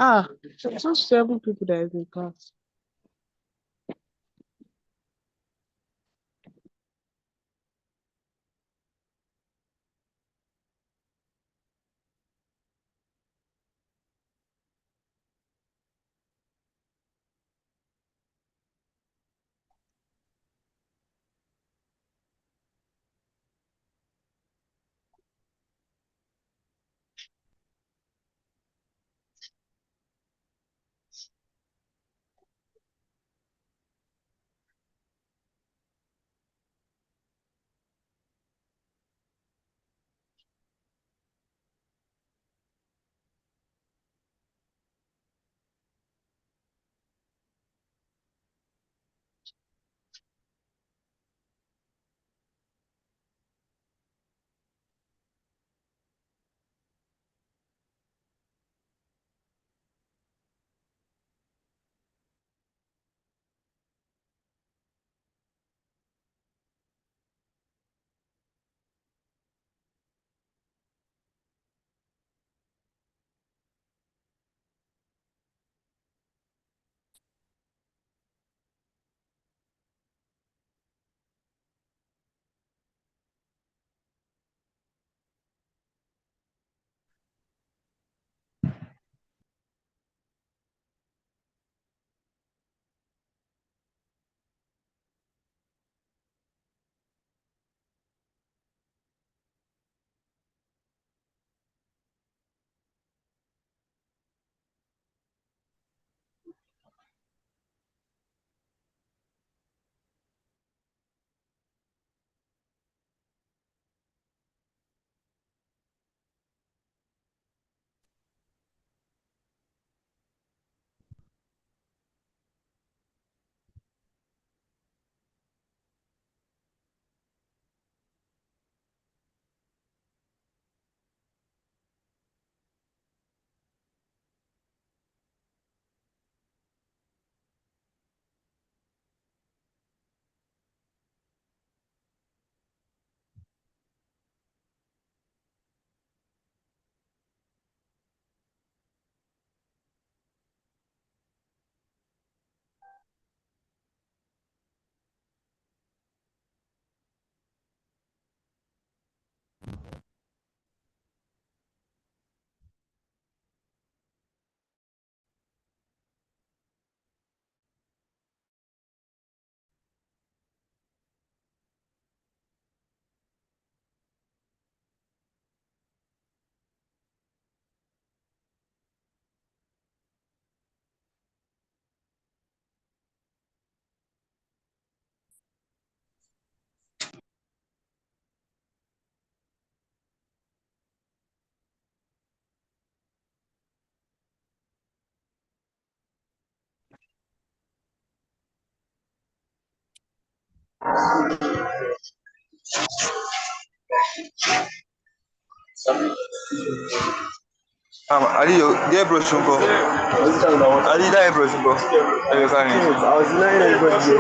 Ah, just 7 people that is in class. Ali, get brush unko. Ali, that brush unko. You can. I was denying everybody.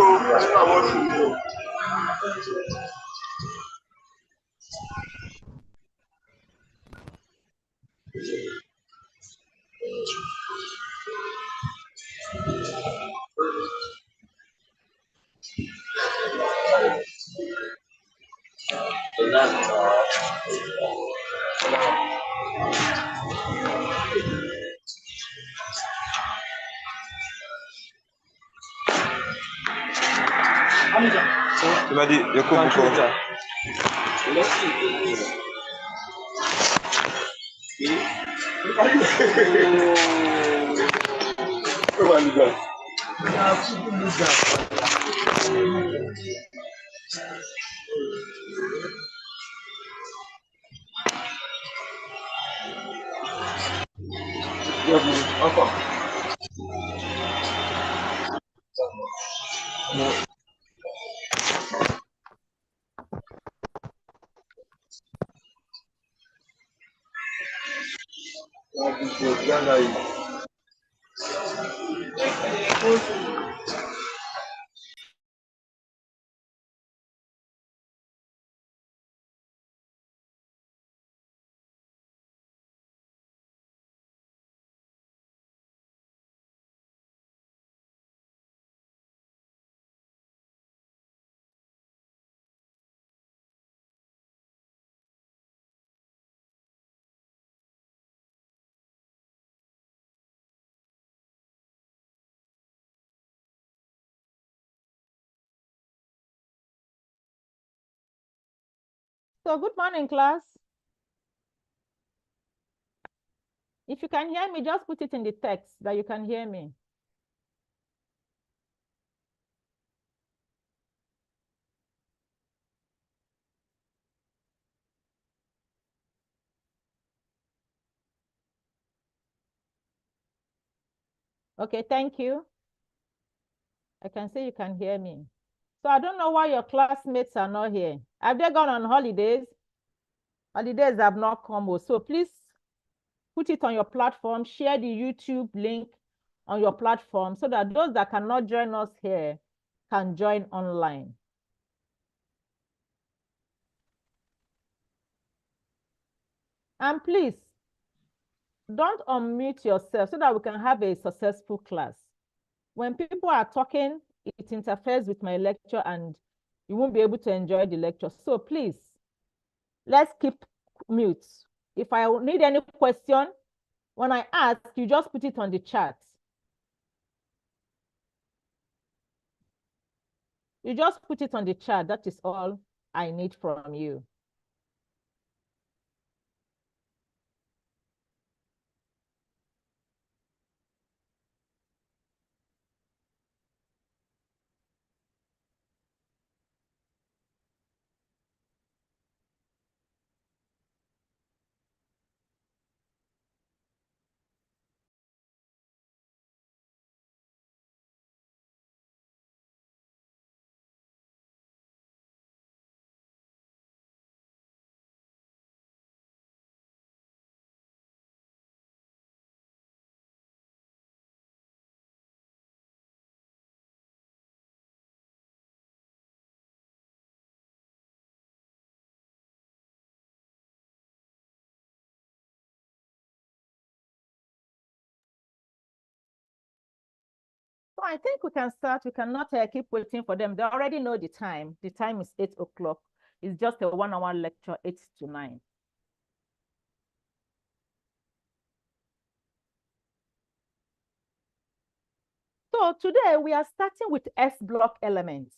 Imadi, Yakubu. So good morning, class. If you can hear me, just put it in the text that you can hear me. Okay, thank you. I can see you can hear me. So I don't know why your classmates are not here. Have they gone on holidays? Holidays have not come. So please put it on your platform, share the YouTube link on your platform so that those that cannot join us here can join online. And please, don't unmute yourself so that we can have a successful class. When people are talking, it interferes with my lecture and you won't be able to enjoy the lecture. So please, let's keep mute. If I need any question, when I ask, you just put it on the chat. You just put it on the chat. That is all I need from you. So I think we can start. We cannot keep waiting for them. They already know the time. The time is 8 o'clock. It's just a 1-hour lecture, 8 to 9. So today we are starting with S block elements.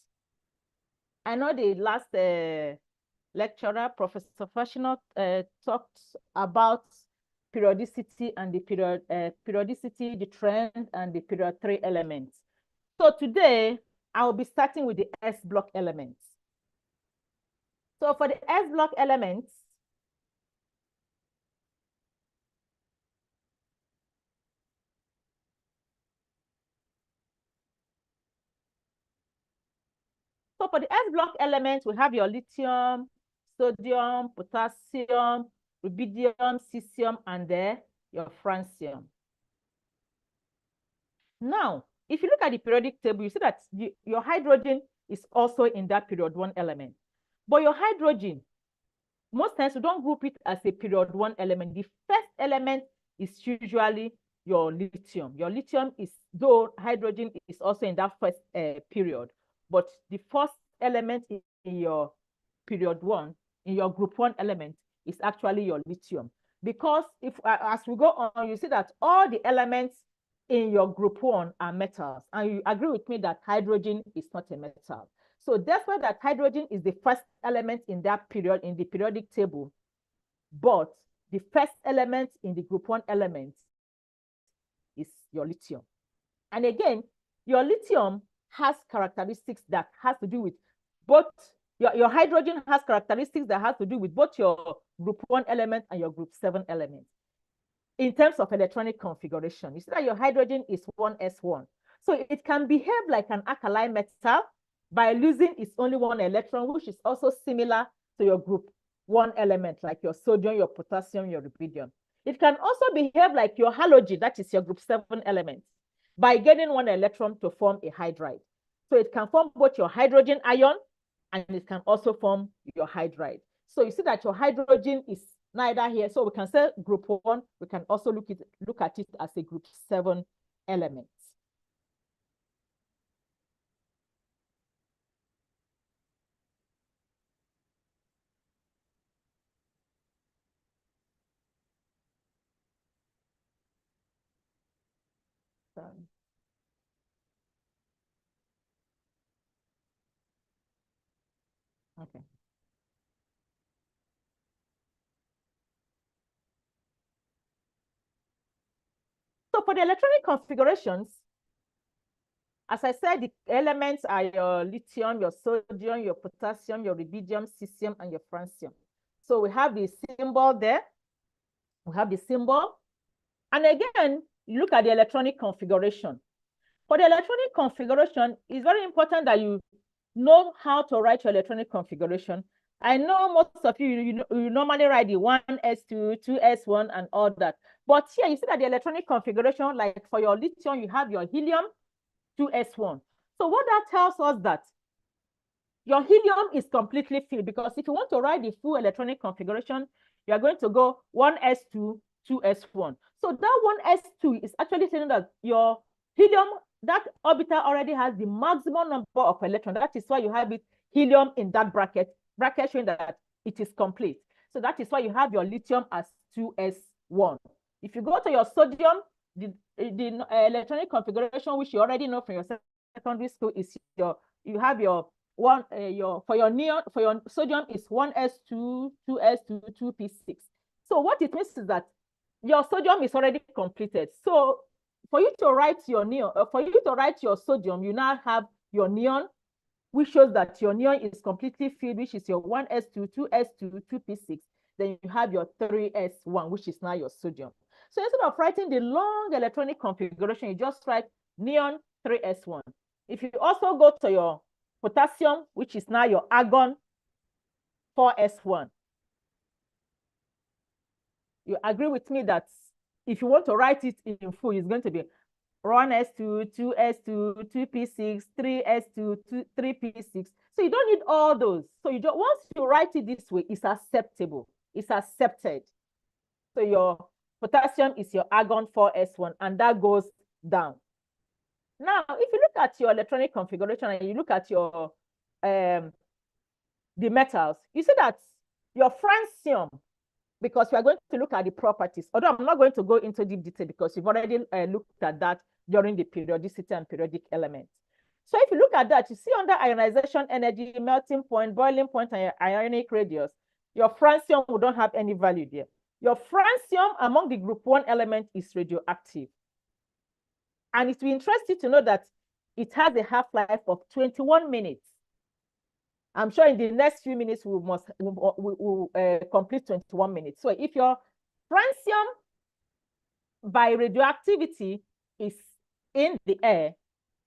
I know the last lecturer, Professor Fashional, talked about periodicity and the periodicity, the trend, and the period 3 elements. So today I will be starting with the S block elements. So for the S block elements, so for the S block elements, we have your lithium, sodium, potassium, rubidium, cesium, and your francium. Now, if you look at the periodic table, you see that your hydrogen is also in that period 1 element. But your hydrogen, most times we don't group it as a period 1 element. The first element is usually your lithium. Your lithium is, though hydrogen is also in that first period, but the first element in your period 1, in your group 1 element, is actually your lithium. Because if as we go on, you see that all the elements in your group 1 are metals. And you agree with me that hydrogen is not a metal. So that's why that hydrogen is the first element in that period, in the periodic table. But the first element in the group 1 element is your lithium. And again, your lithium has characteristics that has to do with both, your hydrogen has characteristics that has to do with both your group 1 element and your group 7 element. In terms of electronic configuration, you see that your hydrogen is 1s1. So it can behave like an alkali metal by losing its only 1 electron, which is also similar to your group 1 element, like your sodium, your potassium, your rubidium. It can also behave like your halogen, that is your group 7 element, by getting 1 electron to form a hydride. So it can form both your hydrogen ion and it can also form your hydride. So you see that your hydrogen is neither here. So we can say group 1, we can also look at it as a group 7 element. Okay. for the electronic configurations, as I said, the elements are your lithium, your sodium, your potassium, your rubidium, cesium, and your francium. So we have the symbol there. We have the symbol. And again, you look at the electronic configuration. For the electronic configuration, it's very important that you know how to write your electronic configuration. I know most of you normally write the 1s2, 2s1, and all that. But here you see that the electronic configuration, like for your lithium, you have your helium, 2s1. So what that tells us that your helium is completely filled, because if you want to write the full electronic configuration, you are going to go 1s2, 2s1. So that 1s2 is actually saying that your helium, that orbital already has the maximum number of electrons. That is why you have it helium in that bracket showing that it is complete. So that is why you have your lithium as 2s1. If you go to your sodium, the electronic configuration, which you already know from your secondary school, is you have your neon, for your sodium is 1s2, 2s2, 2p6. So what it means is that your sodium is already completed. So for you to write your neon, for you to write your sodium, you now have your neon, which shows that your neon is completely filled, which is your 1s2, 2s2, 2p6. Then you have your 3s1, which is now your sodium. So instead of writing the long electronic configuration, you just write neon 3s1. If you also go to your potassium, which is now your argon 4s1, you agree with me that if you want to write it in full, it's going to be 1s2, 2s2, 2p6, 3s2, 3p6. So you don't need all those. So you just, once you write it this way, it's acceptable. It's accepted. So your potassium is your argon 4s1, and that goes down. Now, if you look at your electronic configuration and you look at your the metals, you see that your francium, because we are going to look at the properties, although I'm not going to go into deep detail because you've already looked at that during the periodicity and periodic elements. So if you look at that, you see under ionization energy, melting point, boiling point, and your ionic radius, your francium will not have any value there. Your francium among the group 1 element is radioactive. And it will interest you to know that it has a half-life of 21 minutes. I'm sure in the next few minutes we will complete 21 minutes. So if your francium by radioactivity is in the air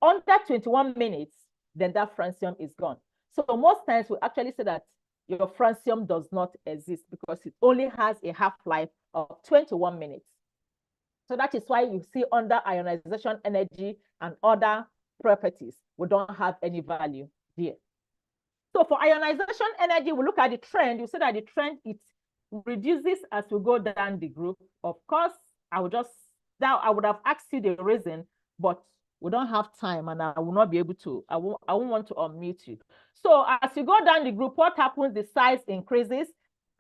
under 21 minutes, then that francium is gone. So most times we actually say that your francium does not exist because it only has a half-life of 21 minutes. So that is why you see under ionization energy and other properties, we don't have any value there. So for ionization energy, we look at the trend. You see that the trend, it reduces as we go down the group. Of course, I would have asked you the reason, but we don't have time and I will not be able to, I won't want to unmute you. So as you go down the group, what happens? The size increases.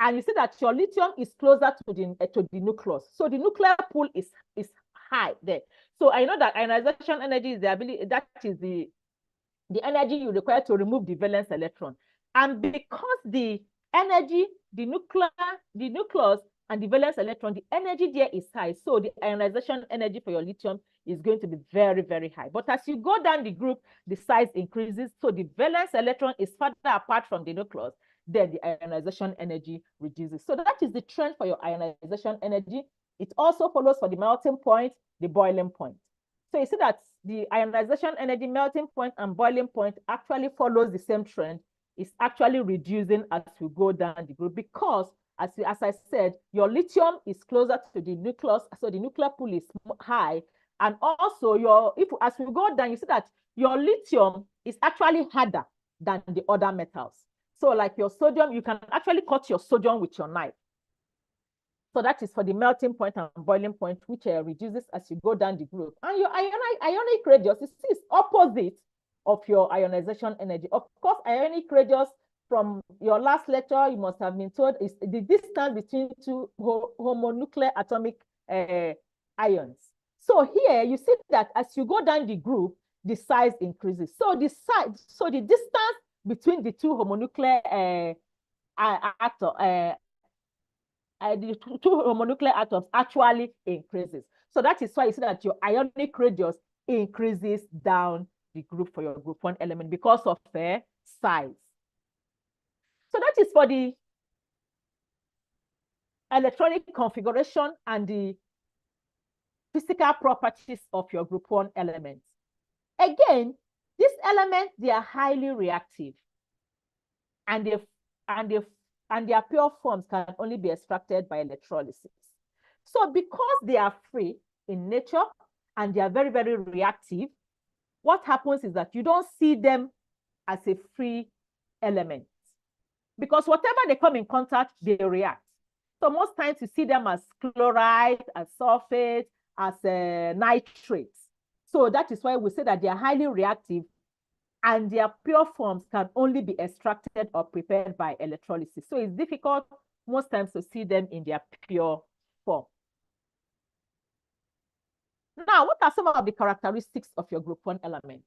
And you see that your lithium is closer to the nucleus. So the nuclear pool is high there. So I know that ionization energy is the ability, that is the energy you require to remove the valence electron. And because the energy, the nucleus and the valence electron, the energy there is high. So the ionization energy for your lithium is going to be very, very high. But as you go down the group, the size increases. So the valence electron is further apart from the nucleus. Then the ionization energy reduces. So that is the trend for your ionization energy. It also follows for the melting point, the boiling point. So you see that the ionization energy, melting point, and boiling point actually follows the same trend. It's actually reducing as we go down the group because, as I said, your lithium is closer to the nucleus, so the nuclear pool is high. And also, as we go down, you see that your lithium is actually harder than the other metals. So like your sodium, you can actually cut your sodium with your knife. So that is for the melting point and boiling point, which reduces as you go down the group. And your ionic radius is opposite of your ionization energy. Of course, ionic radius from your last lecture, you must have been told, is the distance between two homonuclear atomic ions. So here you see that as you go down the group, the size increases. So the distance between the two homonuclear the two homonuclear atoms actually increases. So that is why you see that your ionic radius increases down the group for your group 1 element because of their size. So that is for the electronic configuration and the physical properties of your group 1 elements. Again, these elements, they are highly reactive, and their pure forms can only be extracted by electrolysis. So because they are free in nature and they are very, very reactive, what happens is that you don't see them as a free element, because whatever they come in contact, they react. So most times you see them as chloride, as sulfates, as nitrates. So that is why we say that they are highly reactive and their pure forms can only be extracted or prepared by electrolysis. So it's difficult most times to see them in their pure form. Now, what are some of the characteristics of your group 1 elements?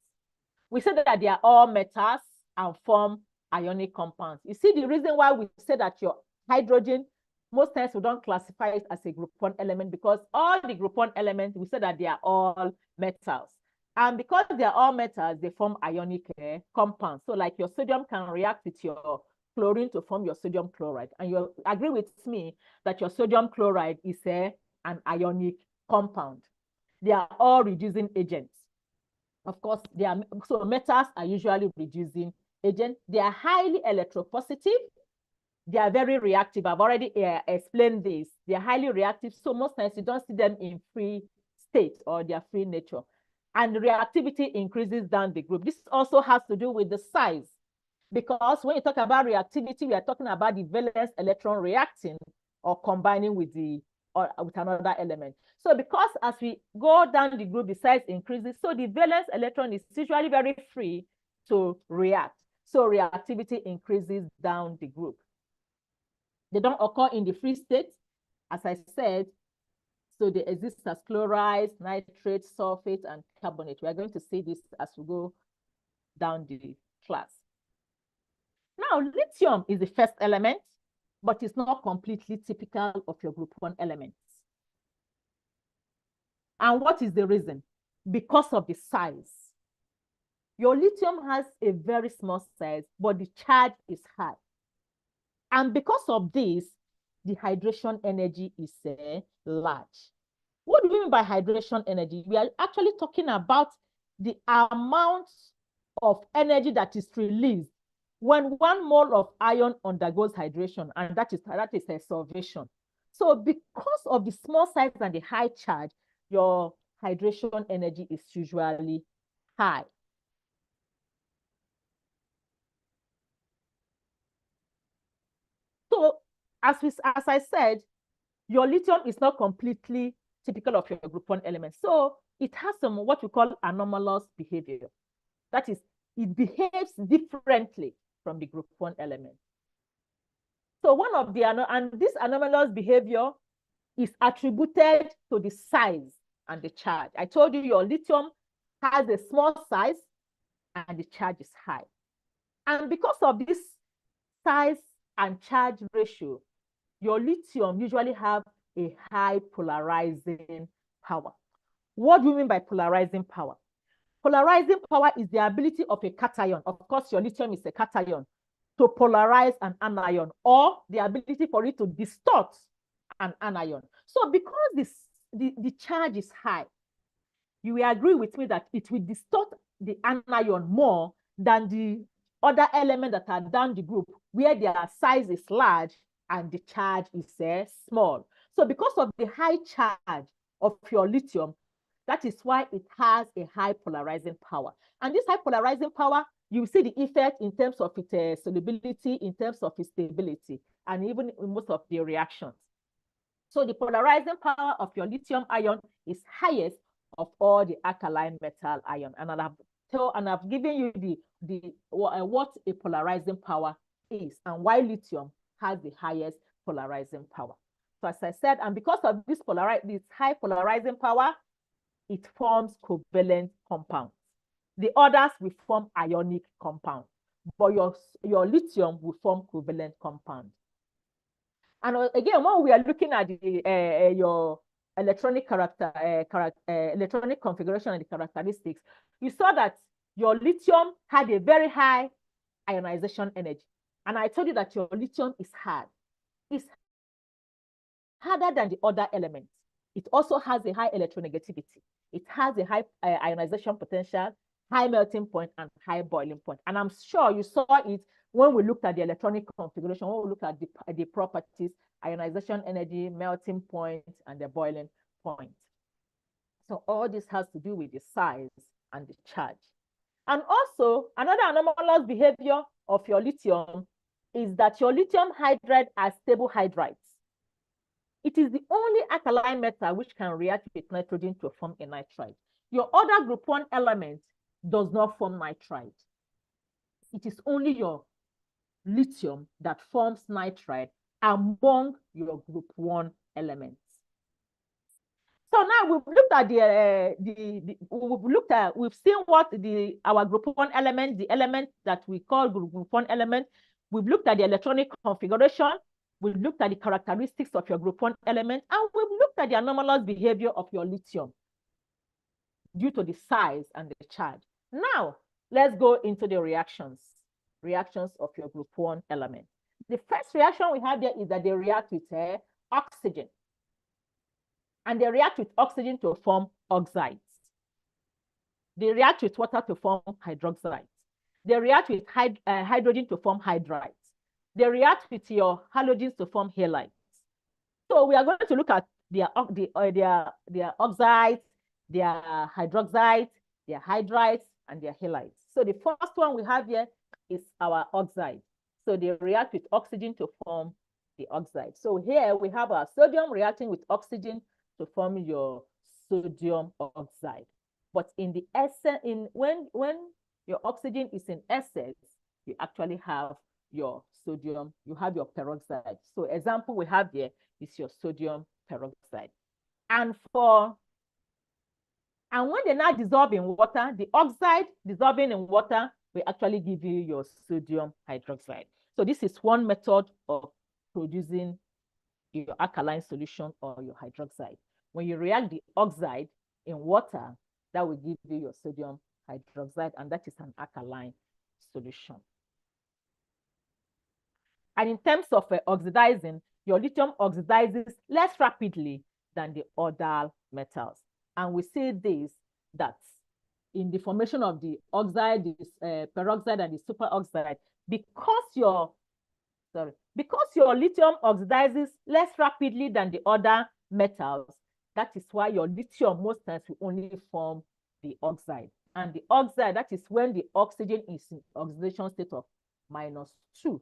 We said that they are all metals and form ionic compounds. You see the reason why we say that your hydrogen, most times we don't classify it as a group 1 element, because all the group 1 elements, we said that they are all metals. And because they are all metals, they form ionic compounds. So like your sodium can react with your chlorine to form your sodium chloride. And you agree with me that your sodium chloride is an ionic compound. They are all reducing agents. Of course, so metals are usually reducing agents. They are highly electropositive. They are very reactive. I've already explained this. They are highly reactive. So most times you don't see them in free state or their free nature. And reactivity increases down the group. This also has to do with the size, because when you talk about reactivity, we are talking about the valence electron reacting or combining with with another element. So because as we go down the group, the size increases, so the valence electron is usually very free to react. So reactivity increases down the group. They don't occur in the free state, as I said. So they exist as chlorides, nitrates, sulfates, and carbonates. We are going to see this as we go down the class. Now, lithium is the first element, but it's not completely typical of your group 1 elements. And what is the reason? Because of the size. Your lithium has a very small size, but the charge is high. And because of this, the hydration energy is large. What do we mean by hydration energy? We are actually talking about the amount of energy that is released when 1 mole of iron undergoes hydration, and that is a solvation. So because of the small size and the high charge, your hydration energy is usually high. So as I said, your lithium is not completely typical of your group 1 element. So it has some what we call anomalous behavior. That is, it behaves differently from the group 1 element. So one of the, and this anomalous behavior is attributed to the size and the charge. I told you your lithium has a small size and the charge is high. And because of this size and charge ratio, your lithium usually have a high polarizing power. What do we mean by polarizing power? Polarizing power is the ability of a cation. Of course, your lithium is a cation, to polarize an anion, or the ability for it to distort an anion. So because the charge is high, you will agree with me that it will distort the anion more than the other elements that are down the group, where their size is large and the charge is small. So because of the high charge of your lithium, that is why it has a high polarizing power. And this high polarizing power, you see the effect in terms of its solubility, in terms of its stability, and even in most of the reactions. So the polarizing power of your lithium ion is highest of all the alkaline metal ion. And I've given you what a polarizing power is and why lithium has the highest polarizing power. So as I said, and because of this high polarizing power, it forms covalent compounds. The others will form ionic compounds, but your lithium will form covalent compounds. And again, when we are looking at your electronic electronic configuration and the characteristics, you saw that your lithium had a very high ionization energy. And I told you that your lithium is hard. It's harder than the other elements. It also has a high electronegativity. It has a high ionization potential, high melting point, and high boiling point. And I'm sure you saw it when we looked at the electronic configuration, when we looked at the properties, ionization energy, melting point, and the boiling point. So all this has to do with the size and the charge. And also, another anomalous behavior of your lithium is that your lithium hydride are stable hydrides. It is the only alkaline metal which can react with nitrogen to form a nitrite. Your other group 1 element does not form nitrite. It is only your lithium that forms nitrite among your group 1 elements. So now we've looked at we've seen what our group 1 element, the element that we call group 1 element. We've looked at the electronic configuration. We've looked at the characteristics of your group 1 element, and we've looked at the anomalous behavior of your lithium due to the size and the charge. Now, let's go into the reactions of your group 1 element. The first reaction we have there is that they react with oxygen. And they react with oxygen to form oxides. They react with water to form hydroxides. They react with hydrogen to form hydrides. They react with your halogens to form halides. So we are going to look at their oxides, their hydroxides, their hydrides, and their halides. So the first one we have here is our oxide. So they react with oxygen to form the oxide. So here we have our sodium reacting with oxygen to form your sodium oxide. But in the essence, when your oxygen is in excess, you actually have your sodium, you have your peroxide. So example we have here is your sodium peroxide. And when they now dissolve in water, the oxide dissolving in water will actually give you your sodium hydroxide. So this is one method of producing your alkaline solution or your hydroxide. When you react the oxide in water, that will give you your sodium hydroxide, and that is an alkaline solution. And in terms of oxidizing, your lithium oxidizes less rapidly than the other metals. And we see this, that in the formation of the oxide, the peroxide, and the superoxide, because your lithium oxidizes less rapidly than the other metals, that is why your lithium most times will only form the oxide. And the oxide, that is when the oxygen is in oxidation state of -2.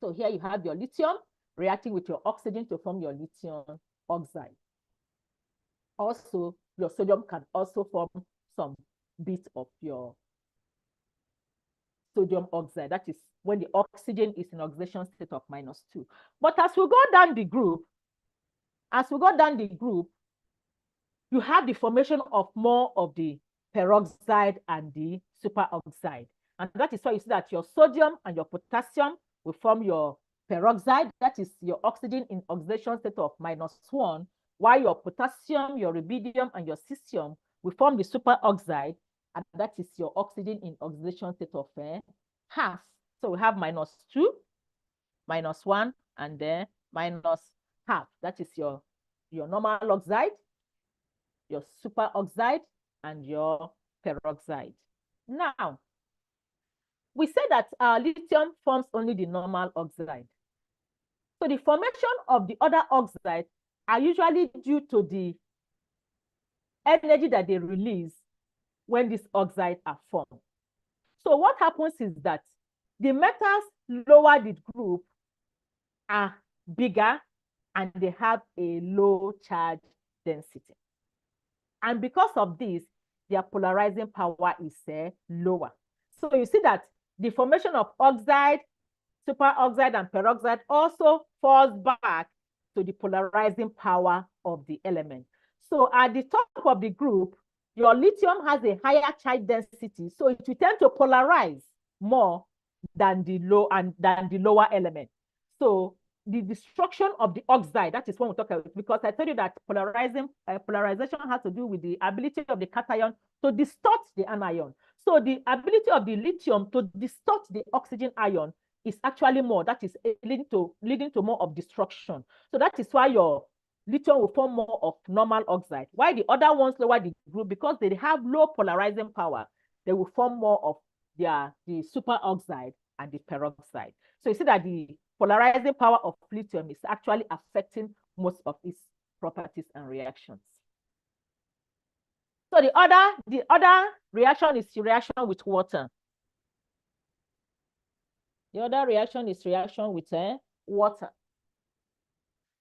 So here you have your lithium reacting with your oxygen to form your lithium oxide. Also, your sodium can also form some bit of your sodium oxide. That is when the oxygen is in oxidation state of -2. But as we go down the group, you have the formation of more of the peroxide and the superoxide. And that is why you see that your sodium and your potassium will form your peroxide. That is your oxygen in oxidation state of -1, while your potassium, your rubidium, and your cesium will form the superoxide, and that is your oxygen in oxidation state of half. So we have -2, -1, and then -half. That is your normal oxide, your superoxide, and your peroxide. Now, we say that lithium forms only the normal oxide. So the formation of the other oxides are usually due to the energy that they release when these oxides are formed. So what happens is that the metals lower the group are bigger and they have a low charge density. And because of this, their polarizing power is lower. So you see that the formation of oxide, superoxide, and peroxide also falls back to the polarizing power of the element. So at the top of the group, your lithium has a higher charge density, so it will tend to polarize more than the lower element. So the destruction of the oxide, that is when we talk about, because I told you that polarization has to do with the ability of the cation to distort the anion. So the ability of the lithium to distort the oxygen ion is actually more, that is leading to more of destruction. So that is why your lithium will form more of normal oxide. Why the other ones lower the group? Because they have low polarizing power, they will form more of the superoxide and the peroxide. So you see that the polarizing power of lithium is actually affecting most of its properties and reactions. So the other reaction is the reaction with water. The other reaction is reaction with water.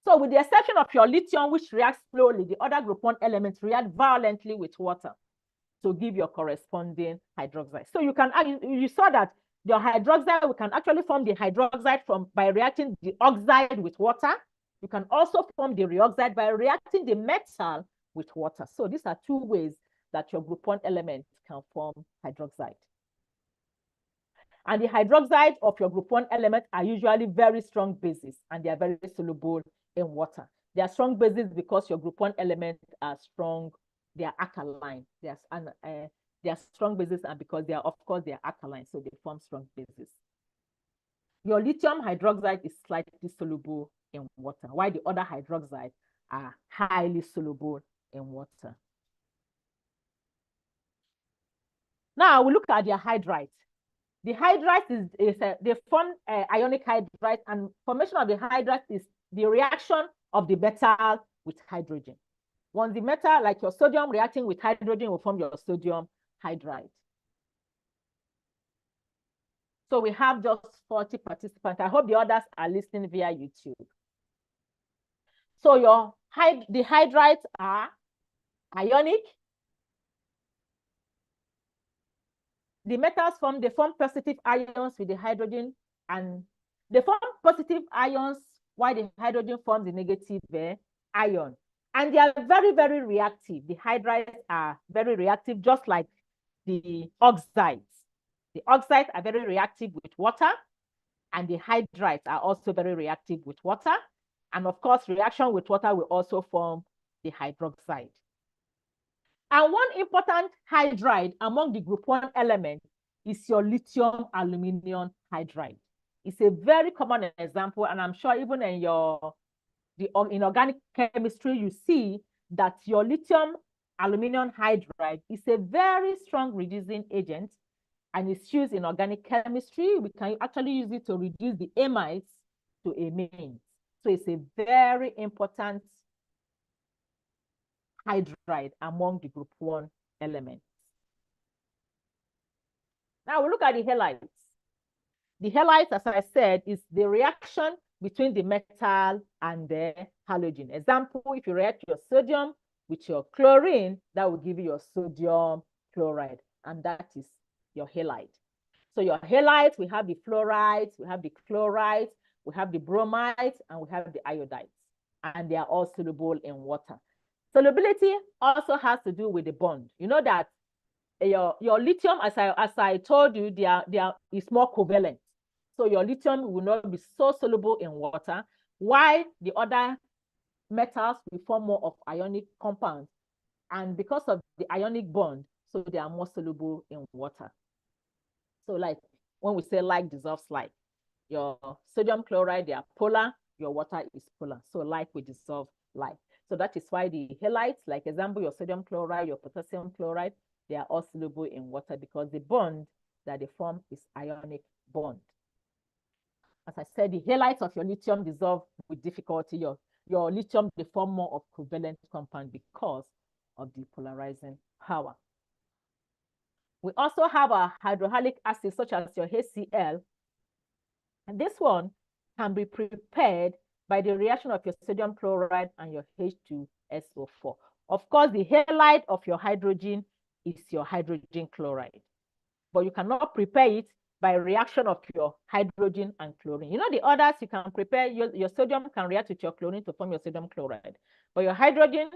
So with the exception of your lithium, which reacts slowly, the other group 1 elements react violently with water to give your corresponding hydroxide. So you saw that your hydroxide, we can actually form the hydroxide by reacting the oxide with water. You can also form the reoxide by reacting the metal with water. So these are 2 ways that your group 1 element can form hydroxide. And the hydroxide of your group 1 element are usually very strong bases, and they are very soluble in water. They are strong bases because your group 1 elements are strong, they are alkaline. They are strong bases, and because they are, of course, they are alkaline, so they form strong bases. Your lithium hydroxide is slightly soluble in water, while the other hydroxides are highly soluble in water. Now we look at their hydrides. The hydrides they form ionic hydride, and formation of the hydrides is the reaction of the metal with hydrogen. Once the metal, like your sodium reacting with hydrogen, will form your sodium hydride. So we have just 40 participants. I hope the others are listening via YouTube. So the hydrides are ionic. The metals they form positive ions with the hydrogen, and they form positive ions while the hydrogen forms the negative ion. And they are very, very reactive. The hydrides are very reactive, just like the oxides. The oxides are very reactive with water, and the hydrides are also very reactive with water. And of course, reaction with water will also form the hydroxide. And one important hydride among the group 1 elements is your lithium aluminum hydride. It's a very common example, and I'm sure even in in organic chemistry, you see that your lithium aluminum hydride is a very strong reducing agent, and it's used in organic chemistry. We can actually use it to reduce the amides to amines. So it's a very important hydride among the group 1 elements. Now we look at the halides. The halides, as I said, is the reaction between the metal and the halogen. Example, if you react your sodium with your chlorine, that will give you your sodium chloride, and that is your halide. So your halides, we have the fluorides, we have the chlorides, we have the bromides, and we have the iodides, and they are all soluble in water. Solubility also has to do with the bond. You know that your lithium, as I told you, is more covalent. So your lithium will not be so soluble in water, while the other metals will form more of ionic compounds. And because of the ionic bond, so they are more soluble in water. So like when we say like dissolves like, your sodium chloride, they are polar, your water is polar. So like will dissolve like. So that is why the halides, like example, your sodium chloride, your potassium chloride, they are all soluble in water because the bond that they form is ionic bond. As I said, the halides of your lithium dissolve with difficulty. Your lithium, they form more of covalent compound because of the polarizing power. We also have a hydrohalic acid such as your HCl. And this one can be prepared by the reaction of your sodium chloride and your H2SO4. Of course, the halide of your hydrogen is your hydrogen chloride, but you cannot prepare it by reaction of your hydrogen and chlorine. You know, the others you can prepare, your sodium can react with your chlorine to form your sodium chloride, but your hydrogen,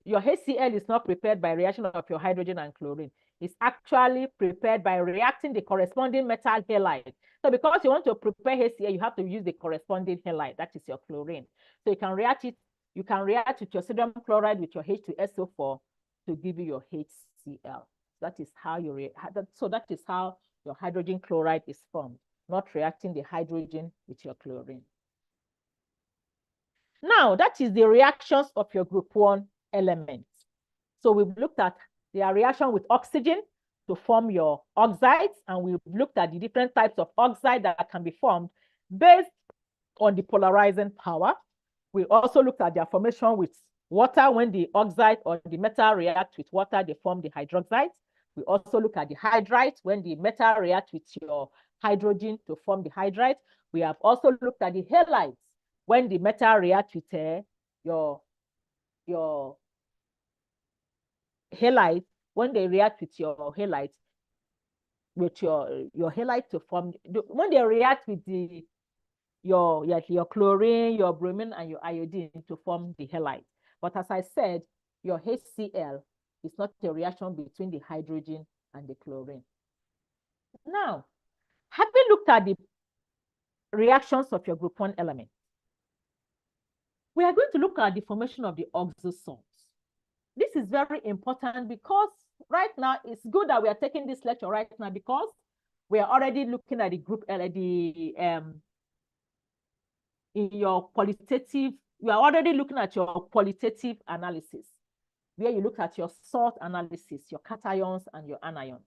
your HCl is not prepared by reaction of your hydrogen and chlorine. is actually prepared by reacting the corresponding metal halide. So because you want to prepare HCl, you have to use the corresponding halide, that is your chlorine. So you can react with your sodium chloride with your H2SO4 to give you your HCl. That is how that is how your hydrogen chloride is formed, not reacting the hydrogen with your chlorine. Now, that is the reactions of your group 1 elements. So we've looked at their reaction with oxygen to form your oxides, and we've looked at the different types of oxide that can be formed based on the polarizing power. We also looked at their formation with water. When the oxide or the metal react with water, they form the hydroxides. We also look at the hydrides. When the metal reacts with your hydrogen to form the hydride. We have also looked at the halides. When the metal reacts with your halide, when they react with your halide, to form, when they react with your chlorine, your bromine, and your iodine to form the halide. But as I said, your HCl is not a reaction between the hydrogen and the chlorine. Now, have we looked at the reactions of your group 1 element? We are going to look at the formation of the oxo salts. This is very important because right now it's good that we are taking this lecture right now because we are already looking at the group in your qualitative, you are already looking at your qualitative analysis, where you look at your salt analysis, your cations and your anions.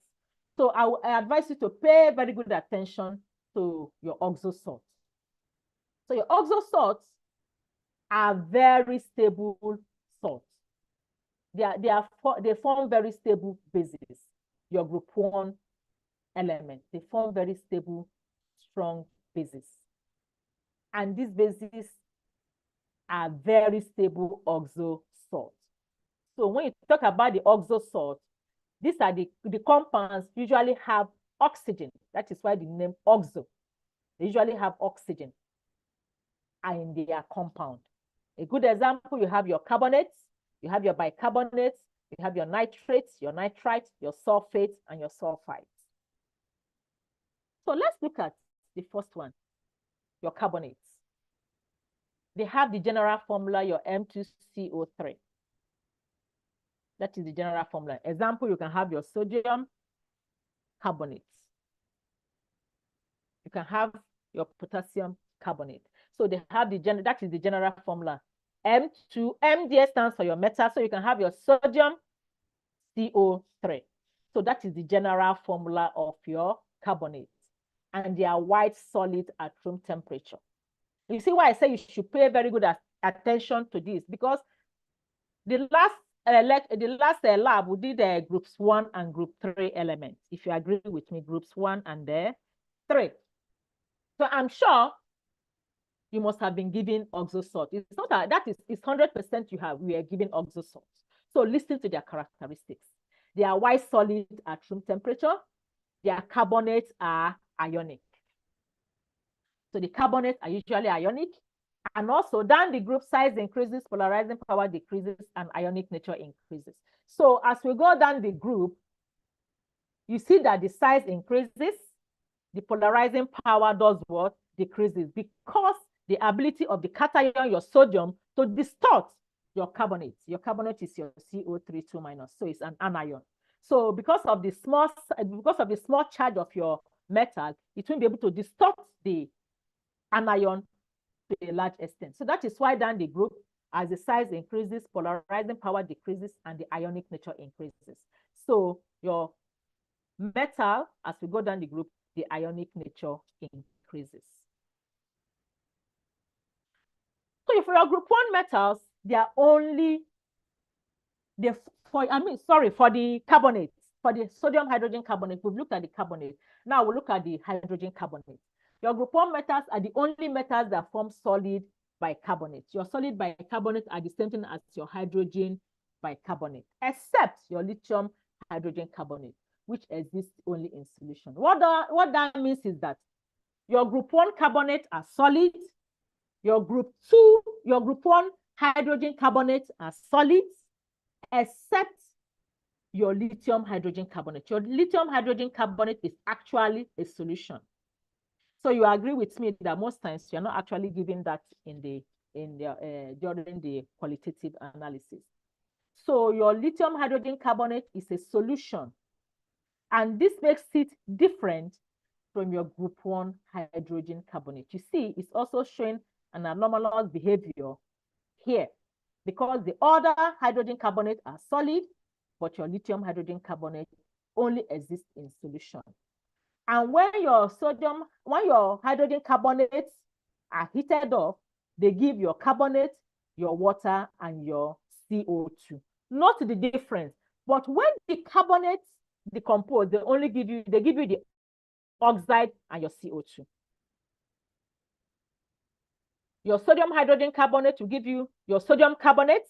So I advise you to pay very good attention to your oxo salts. So your oxo salts are very stable salts. They form very stable bases. Your group 1 element, they form very stable, strong bases. And these bases are very stable oxo salts. So when you talk about the oxo salts, these are the compounds usually have oxygen. That is why the name oxo. They usually have oxygen in their compound. A good example, you have your carbonates, you have your bicarbonates, you have your nitrates, your nitrites, your sulfates, and your sulfites. So let's look at the first one, your carbonates. They have the general formula, your M2CO3. That is the general formula. Example, you can have your sodium carbonates. You can have your potassium carbonate. So they have that is the general formula. M there stands for your metal, so you can have your sodium CO3. So that is the general formula of your carbonates. And they are white solid at room temperature. You see why I say you should pay very good attention to this, because the last lab we did groups 1 and group 3 elements. If you agree with me, groups 1 and 3. So I'm sure you must have been given oxo salt. It's not that it's 100% we are given oxo salts. So listen to their characteristics. They are white solid at room temperature. Their carbonates are ionic. So the carbonates are usually ionic. And also, then the group size increases, polarizing power decreases, and ionic nature increases. So as we go down the group, you see that the size increases, the polarizing power does what? Decreases, because the ability of the cation, your sodium, to distort your carbonates. Your carbonate is your CO3 2-, so it's an anion. So because of the small charge of your metal, it won't be able to distort the anion to a large extent. So that is why down the group, as the size increases, polarizing power decreases, and the ionic nature increases. So your metal, as we go down the group, the ionic nature increases. So for your group 1 metals, they are only for the carbonates, for the sodium hydrogen carbonate, we've looked at the carbonate. Now we'll look at the hydrogen carbonate. Your group 1 metals are the only metals that form solid bicarbonates. Your solid bicarbonates are the same thing as your hydrogen bicarbonate, except your lithium hydrogen carbonate, which exists only in solution. What that means is that your group 1 carbonate are solid, your group 1 hydrogen carbonates are solids, except your lithium hydrogen carbonate. Your lithium hydrogen carbonate is actually a solution. So you agree with me that most times you're not actually giving that during the qualitative analysis. So your lithium hydrogen carbonate is a solution, and this makes it different from your group 1 hydrogen carbonate. You see, it's also showing an anomalous behavior here because the other hydrogen carbonate are solid, but your lithium hydrogen carbonate only exists in solution. And when your hydrogen carbonates are heated up, they give your carbonate, your water, and your CO2. Note the difference. But when the carbonates decompose, they give you the oxide and your CO2. Your sodium hydrogen carbonate will give you your sodium carbonate,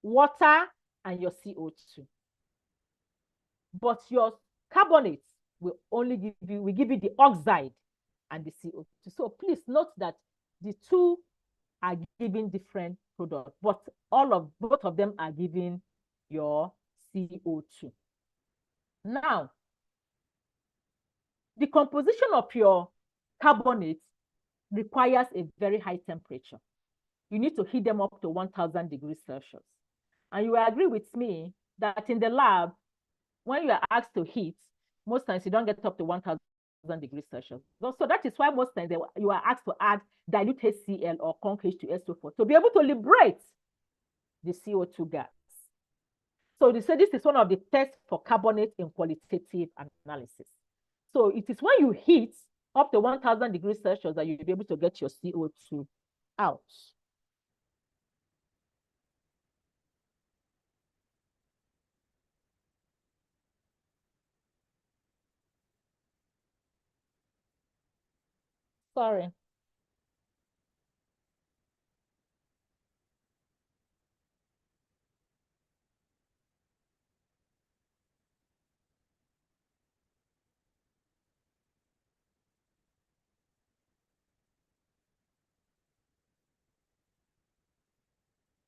water, and your CO2. But your carbonates will only give you the oxide and the CO2. So please note that the two are giving different products, but both of them are giving your CO2. Now, the composition of your carbonates requires a very high temperature. You need to heat them up to 1000 degrees Celsius. And you will agree with me that in the lab, when you are asked to heat, most times you don't get up to 1000 degrees Celsius. So that is why most times you are asked to add dilute HCl or conc H2SO4 to be able to liberate the CO2 gas. So this is one of the tests for carbonate in qualitative analysis. So it is when you heat up to 1000 degrees Celsius that you'll be able to get your CO2 out. Sorry.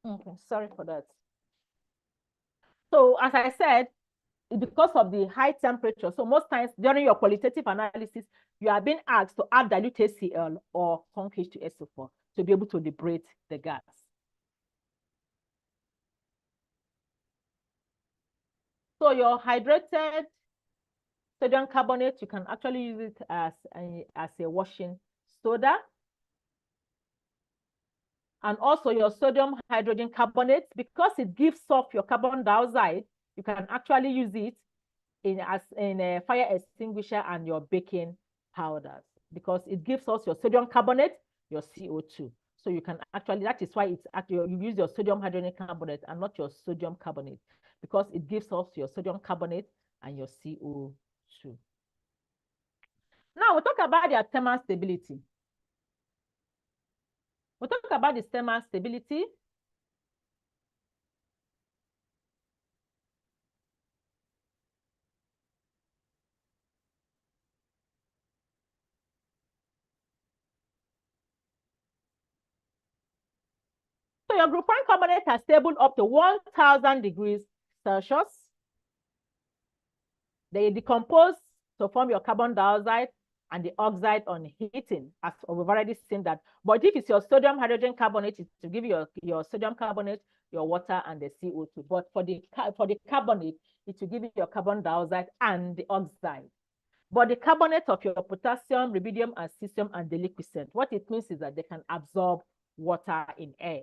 Okay, sorry for that. So as I said, because of the high temperature, so most times during your qualitative analysis, you are being asked to add dilute HCl or conc H2SO4 to be able to liberate the gas. So your hydrated sodium carbonate, you can actually use it as a washing soda. And also your sodium hydrogen carbonate, because it gives off your carbon dioxide, you can actually use it in a fire extinguisher and your baking powders, because it gives us your sodium carbonate, your CO2. So you can actually, that is why it's actually, you use your sodium hydrogen carbonate and not your sodium carbonate, because it gives us your sodium carbonate and your CO2. Now we'll talk about the thermal stability. We'll talk about the thermal stability. So your group 1 carbonate are stable up to 1000 degrees Celsius. They decompose to form your carbon dioxide and the oxide on heating, as we've already seen that. But if it's your sodium hydrogen carbonate, it will give you your sodium carbonate, your water, and the CO2. But for the carbonate, it will give you your carbon dioxide and the oxide. But the carbonate of your potassium, rubidium, and cesium, and the liquescent, what it means is that they can absorb water in air.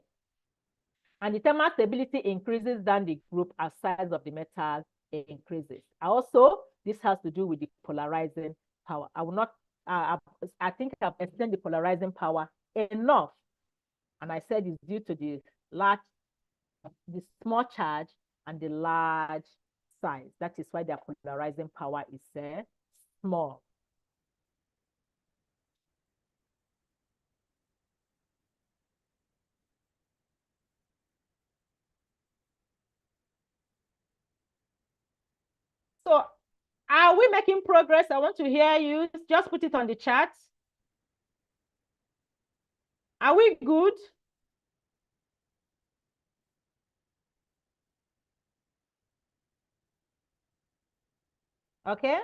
And the thermal stability increases than the group as size of the metal increases. Also, this has to do with the polarizing power. I will not, I think I've extended the polarizing power enough. And I said it's due to the small charge and the large size. That is why their polarizing power is small. So are we making progress? I want to hear you. Just put it on the chat. Are we good? Okay,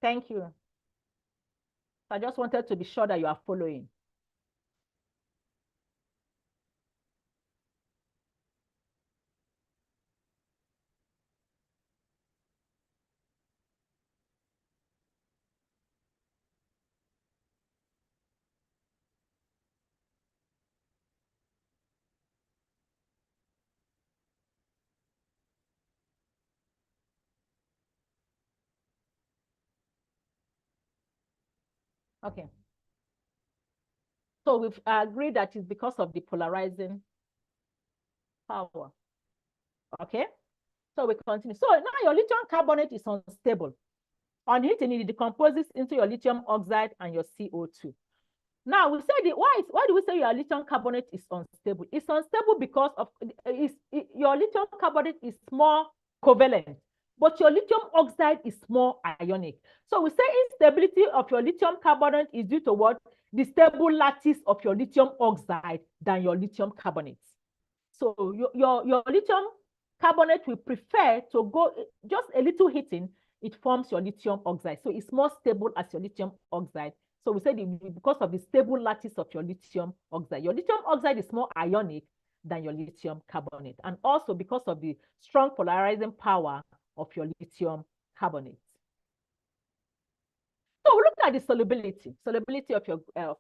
thank you. I just wanted to be sure that you are following. Okay. So we've agreed that it's because of the polarizing power. Okay. So we continue. So now your lithium carbonate is unstable. On heating, it decomposes into your lithium oxide and your CO2. Now we said why do we say your lithium carbonate is unstable? It's unstable because of your lithium carbonate is more covalent, but your lithium oxide is more ionic. So we say instability of your lithium carbonate is due to what? The stable lattice of your lithium oxide than your lithium carbonate. So your lithium carbonate will prefer to go just a little heating, it forms your lithium oxide. So it's more stable as your lithium oxide. So we said because of the stable lattice of your lithium oxide. Your lithium oxide is more ionic than your lithium carbonate. And also because of the strong polarizing power of your lithium carbonate. So we look at the solubility of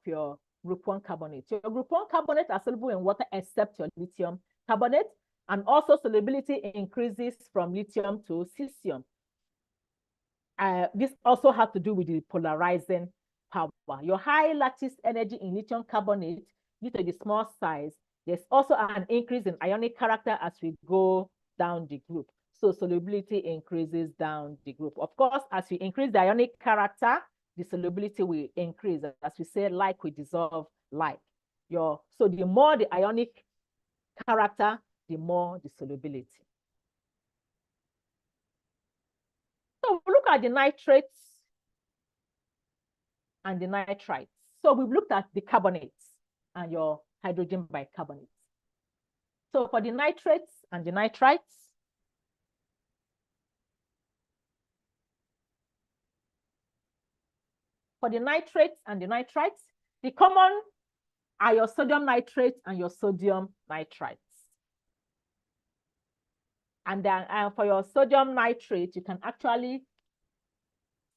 your group 1 carbonate. Your group 1 carbonate are soluble in water except your lithium carbonate, and also solubility increases from lithium to cesium. This also has to do with the polarizing power. Your high lattice energy in lithium carbonate, due to the small size, there's also an increase in ionic character as we go down the group. So solubility increases down the group. Of course, as we increase the ionic character, the solubility will increase. As we say, like will dissolve like. So the more the ionic character, the more the solubility. So we look at the nitrates and the nitrites. So we've looked at the carbonates and your hydrogen bicarbonates. So for the nitrates and the nitrites, the common are your sodium nitrates and your sodium nitrites. And then for your sodium nitrate, you can actually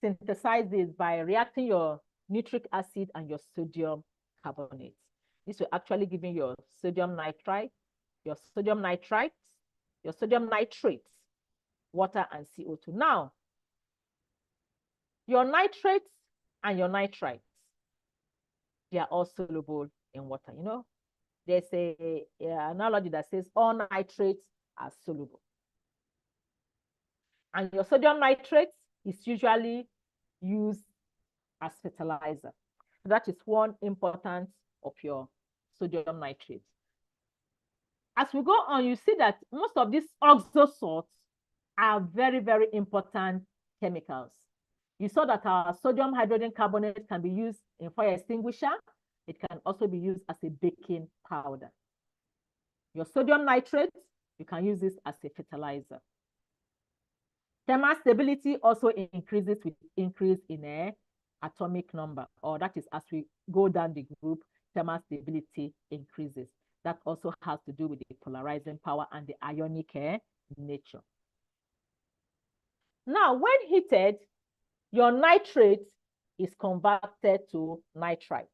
synthesize this by reacting your nitric acid and your sodium carbonate. This will actually give you your sodium nitrite, your sodium nitrites, your sodium nitrates, water and CO2. Now, your nitrates and your nitrites, they are all soluble in water. You know, there's an analogy that says all nitrates are soluble. And your sodium nitrates is usually used as fertilizer. That is one importance of your sodium nitrate. As we go on, you see that most of these oxo salts are very, very important chemicals. You saw that our sodium hydrogen carbonate can be used in fire extinguisher. It can also be used as a baking powder. Your sodium nitrate, you can use this as a fertilizer. Thermal stability also increases with increase in atomic number, or that is as we go down the group, thermal stability increases. That also has to do with the polarizing power and the ionic nature. Now, when heated, your nitrate is converted to nitrites.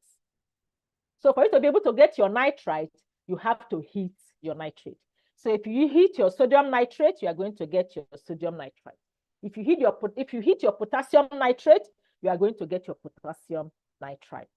So for you to be able to get your nitrite, you have to heat your nitrate. So if you heat your sodium nitrate, you are going to get your sodium nitrite. If you heat your potassium nitrate, you are going to get your potassium nitrites.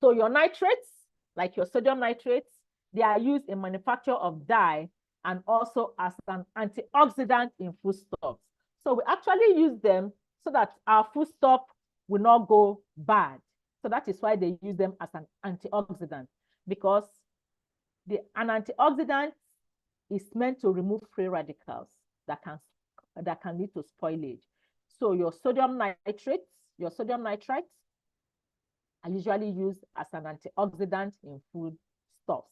So your nitrates, like your sodium nitrates, they are used in manufacture of dye and also as an antioxidant in foodstuffs. So we actually use them so that our foodstuff will not go bad. So that is why they use them as an antioxidant, because an antioxidant is meant to remove free radicals that can lead to spoilage. So your sodium nitrates, your sodium nitrites are usually used as an antioxidant in foodstuffs.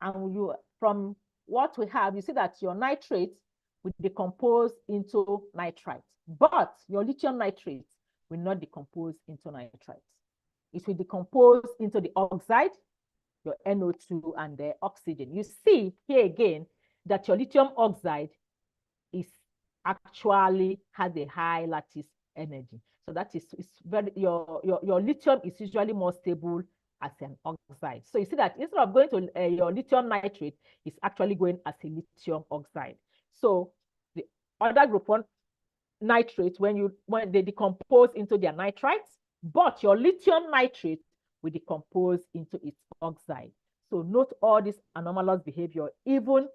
And from what we have, you see that your nitrates will decompose into nitrites, but your lithium nitrate will not decompose into nitrites. It will decompose into the oxide, your NO2, and the oxygen. You see here again that your lithium oxide is actually has a high lattice energy. So that is your lithium is usually more stable as an oxide. So you see that instead of going to your lithium nitrate, it's actually going as a lithium oxide. So the other group 1 nitrate, when they decompose into their nitrites, but your lithium nitrate will decompose into its oxide. So note all this anomalous behavior even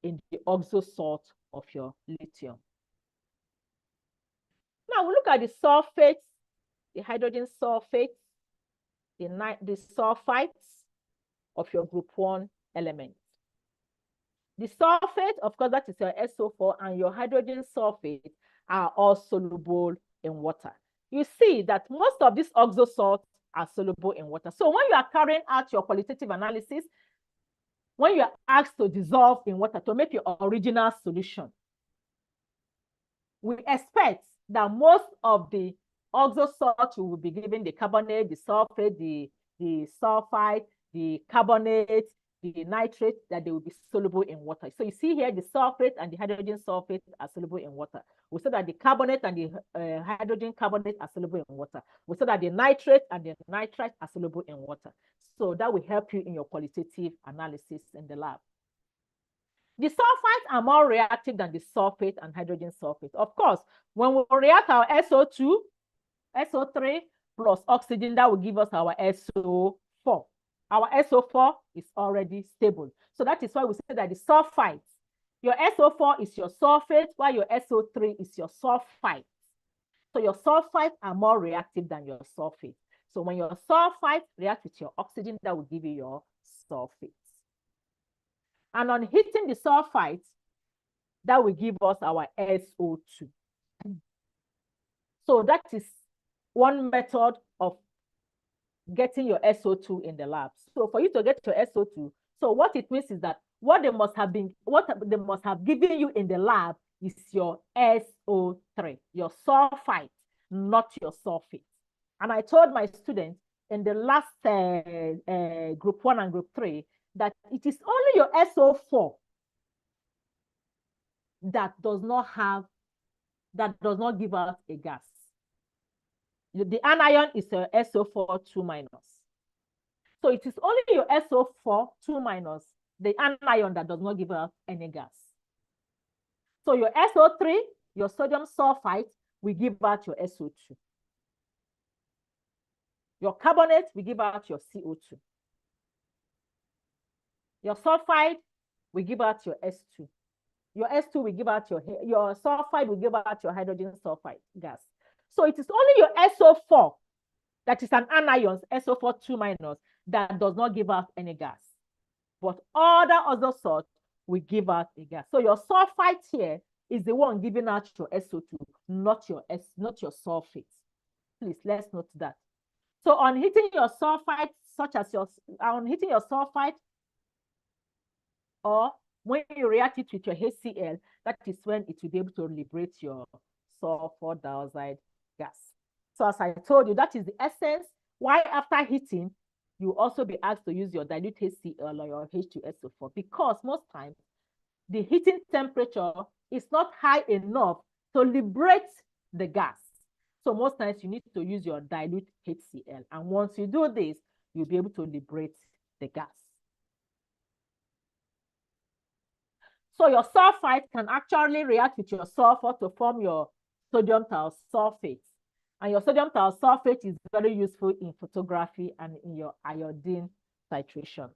in the oxo salt of your lithium. Now we look at the sulfates, the hydrogen sulfates, the sulfites of your group 1 element. The sulfate, of course, that is your SO4, and your hydrogen sulfate are all soluble in water. You see that most of these oxo salts are soluble in water. So when you are carrying out your qualitative analysis, when you are asked to dissolve in water to make your original solution, we expect that most of the oxo salts you will be given, the carbonate, the sulfate, the sulfite, the carbonates, the nitrates, that they will be soluble in water. So you see here the sulfate and the hydrogen sulfate are soluble in water. We said that the carbonate and the hydrogen carbonate are soluble in water. We said that the nitrate and the nitrites are soluble in water. So that will help you in your qualitative analysis in the lab. The sulfites are more reactive than the sulfate and hydrogen sulfate. Of course, when we react our SO2, SO3 plus oxygen, that will give us our SO4. Our SO4 is already stable. So that is why we say that the sulfites, your SO4 is your sulfate, while your SO3 is your sulfite. So your sulfites are more reactive than your sulfate. So when your sulfite reacts with your oxygen, that will give you your sulfates. And on heating the sulfites, that will give us our SO2. So that is one method of getting your SO2 in the lab. So for you to get your SO2, so what it means is that what they must have given you in the lab is your SO3, your sulfite, not your sulfate. And I told my students in the last group 1 and group 3 that it is only your SO4 that does not give out a gas. The anion is a SO4 2-. So it is only your SO4 2-, the anion, that does not give out any gas. So your SO3, your sodium sulfite, will give out your SO2. Your carbonate will give out your CO2. Your sulfide will give out your S2. Your S2 will give out your sulfide will give out your hydrogen sulfide gas. So it is only your SO4, that is an anion, SO4 2-, that does not give out any gas. But all the other salts will give out a gas. So your sulfite here is the one giving out your SO2, not your sulfate. Please, let's note that. So on heating your sulfite, or when you react it with your HCl, that is when it will be able to liberate your sulfur dioxide gas. So as I told you, that is the essence why after heating, you also be asked to use your dilute HCl or your H2SO4, because most times the heating temperature is not high enough to liberate the gas. So most times you need to use your dilute HCl. And once you do this, you'll be able to liberate the gas. So your sulfite can actually react with your sulfur to form your sodium thiosulfate. And your sodium thiosulfate is very useful in photography and in your iodine titrations.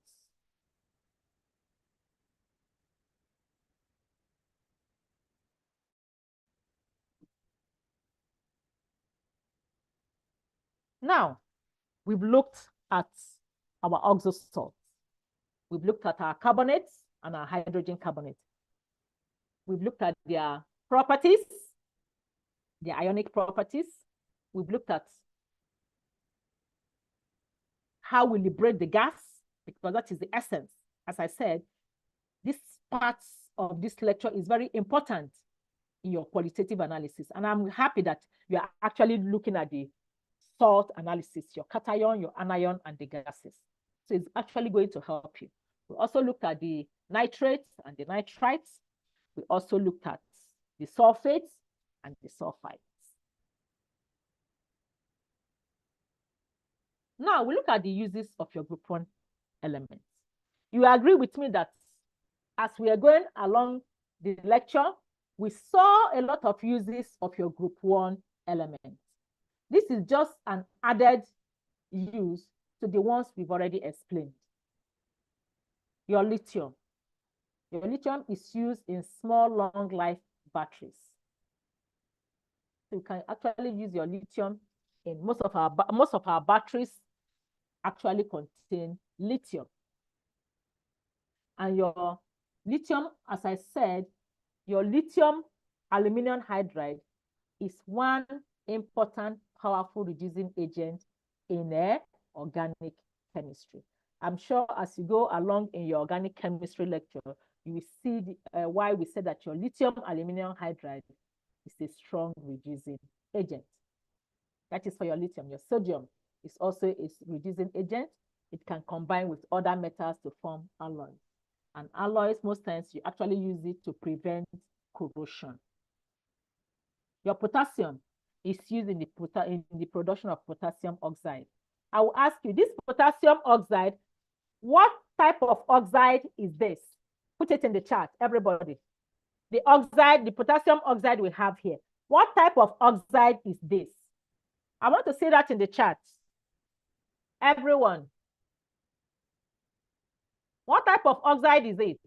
Now, we've looked at our oxo salts. We've looked at our carbonates and our hydrogen carbonates. We've looked at their properties, their ionic properties. We've looked at how we liberate the gas, because that is the essence as I said, this part of this lecture is very important in your qualitative analysis. And I'm happy that you are actually looking at the salt analysis, your cation, your anion, and the gases. So it's actually going to help you. We also looked at the nitrates and the nitrites. We also looked at the sulfates and the sulfites. Now we look at the uses of your group 1 elements. You agree with me that as we are going along the lecture, we saw a lot of uses of your group 1 elements. This is just an added use to the ones we've already explained. Your lithium. Your lithium is used in small, long life batteries. So you can actually use your lithium in most of our batteries actually contain lithium. And your lithium, as I said, your lithium aluminum hydride is one important, powerful reducing agent in organic chemistry. I'm sure as you go along in your organic chemistry lecture, you will see why we said that your lithium aluminum hydride is a strong reducing agent. That is for your lithium. Your sodium is also a reducing agent. It can combine with other metals to form alloys. And alloys, most times you actually use it to prevent corrosion. Your potassium is used in the production of potassium oxide. I will ask you, this potassium oxide, what type of oxide is this? Put it in the chat, everybody. The oxide, the potassium oxide we have here. What type of oxide is this? I want to see that in the chat. Everyone. What type of oxide is it?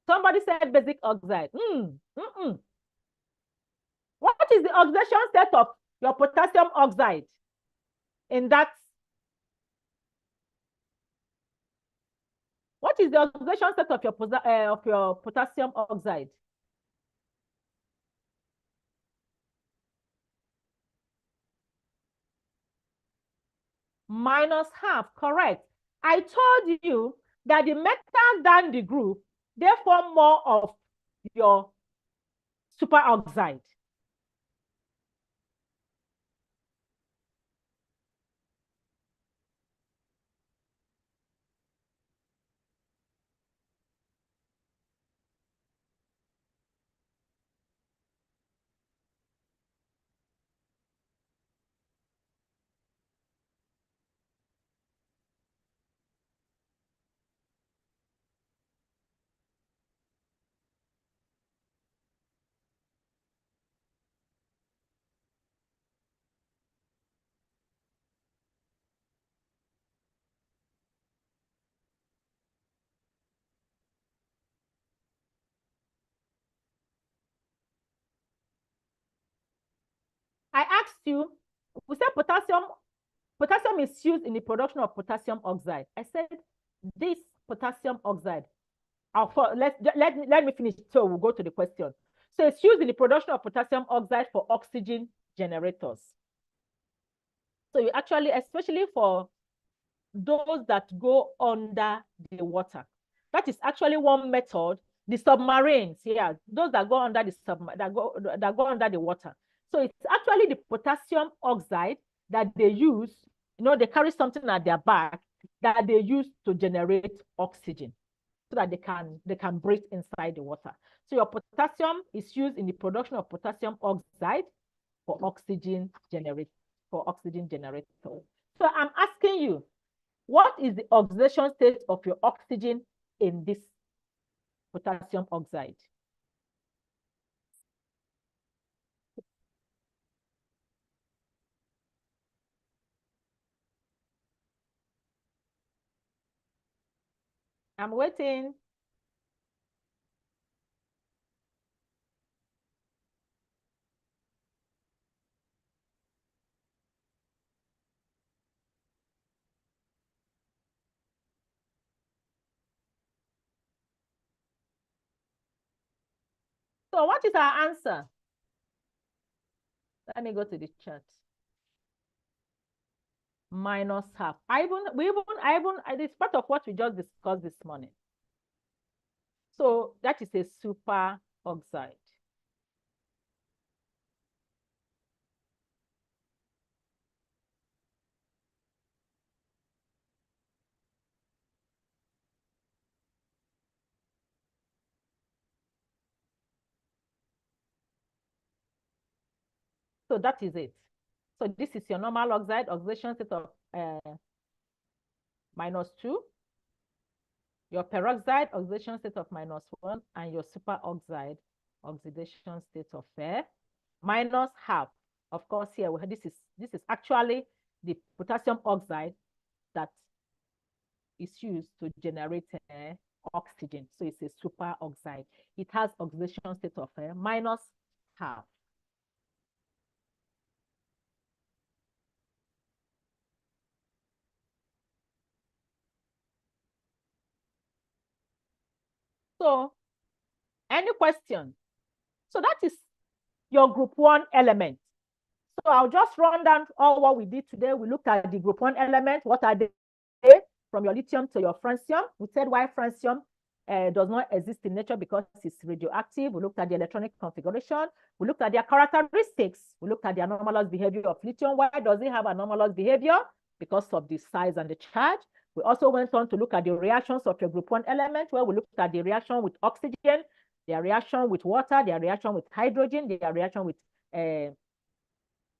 Somebody said basic oxide. What is the oxidation state of your potassium oxide in that? What is the oxidation state of your potassium oxide? -half, correct. I told you that the metals than the group, they form more of your superoxide. I asked you, we said potassium is used in the production of potassium oxide. I said this potassium oxide, let me finish so we'll go to the question. So it's used in the production of potassium oxide for oxygen generators. So you actually, especially for those that go under the water, that is actually one method. The submarines, yeah, those that go under that go under the water. So it's actually the potassium oxide that they use, they carry something at their back that they use to generate oxygen so that they can breathe inside the water. So your potassium is used in the production of potassium oxide for oxygen generator. So I'm asking you, what is the oxidation state of your oxygen in this potassium oxide? I'm waiting. So what is our answer? Let me go to the chart. minus half. It's part of what we just discussed this morning. So that is a super oxide. So that is it. So this is your normal oxide, oxidation state of -2. Your peroxide, oxidation state of -1, and your superoxide, oxidation state of minus half. Of course, here this is actually the potassium oxide that is used to generate oxygen. So it's a superoxide. It has oxidation state of minus half. So, any question? So that is your group 1 element. So I'll just run down all what we did today. We looked at the group 1 element. What are they? From your lithium to your francium. We said why francium does not exist in nature because it's radioactive. We looked at the electronic configuration. We looked at their characteristics. We looked at the anomalous behavior of lithium. Why does it have anomalous behavior? Because of the size and the charge. We also went on to look at the reactions of your group 1 element, where we looked at the reaction with oxygen, their reaction with water, their reaction with hydrogen, their reaction with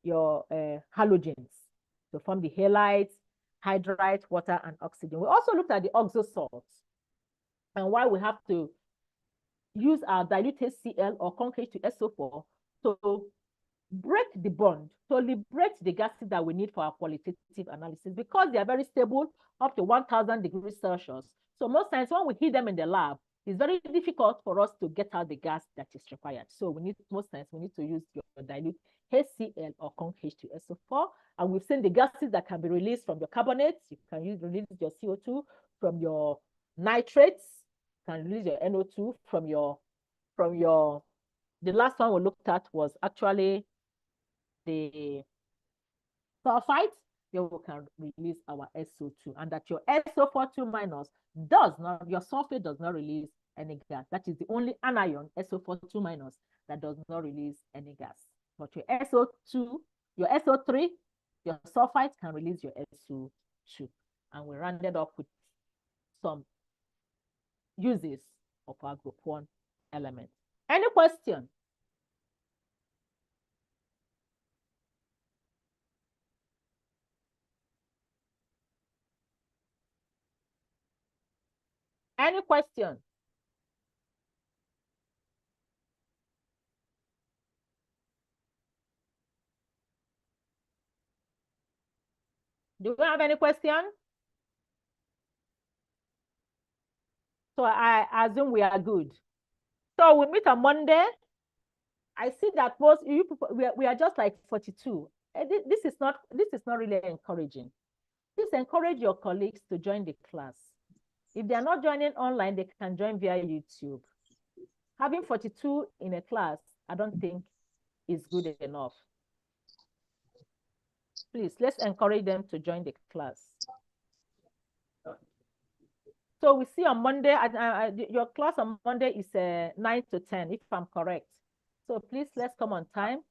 your halogens to form the halides, hydride, water, and oxygen. We also looked at the oxo salts and why we have to use our diluted Cl or concave to SO4 to break the bond, to liberate the gases that we need for our qualitative analysis, because they are very stable up to 1000 degrees Celsius. So most times when we heat them in the lab, it's very difficult for us to get out the gas that is required. So most times we need to use your dilute HCl or concave to SO4. And we've seen the gases that can be released from your carbonates. You can release your CO2 from your nitrates. You can release your NO2 from your, the last one we looked at was actually the sulfites. Here we can release our SO2, and that your SO42 minus your sulfate does not release any gas. That is the only anion, SO42 minus, that does not release any gas. But your SO2, your SO3, your sulfites can release your SO2. And we rounded up with some uses of our group 1 element. Any question? Any question? Do we have any question? So I assume we are good. So we meet on Monday. I see that most you people, we are just like 42. This is not really encouraging. Please encourage your colleagues to join the class. If they are not joining online, they can join via YouTube. Having 42 in a class, I don't think is good enough. Please, let's encourage them to join the class. So we see on Monday, your class on Monday is 9 to 10, if I'm correct. So please, let's come on time.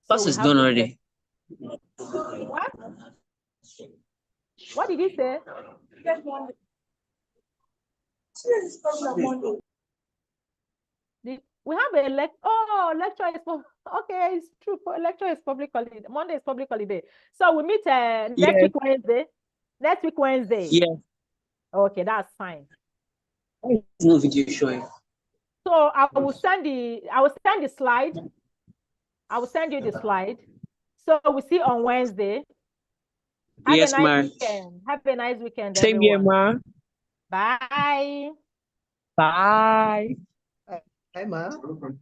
Class is done already. What? What did he say? We have a lecture is okay, it's true. Lecture is public holiday. Monday is public holiday. So we meet next week Wednesday. Next week Wednesday. Yeah. Okay, that's fine. No video showing. So I will send the slide. I will send you the slide. So we see on Wednesday. Yes, ma'am. Have a nice weekend. Same here, ma'am. Bye. Bye. Bye, ma'am.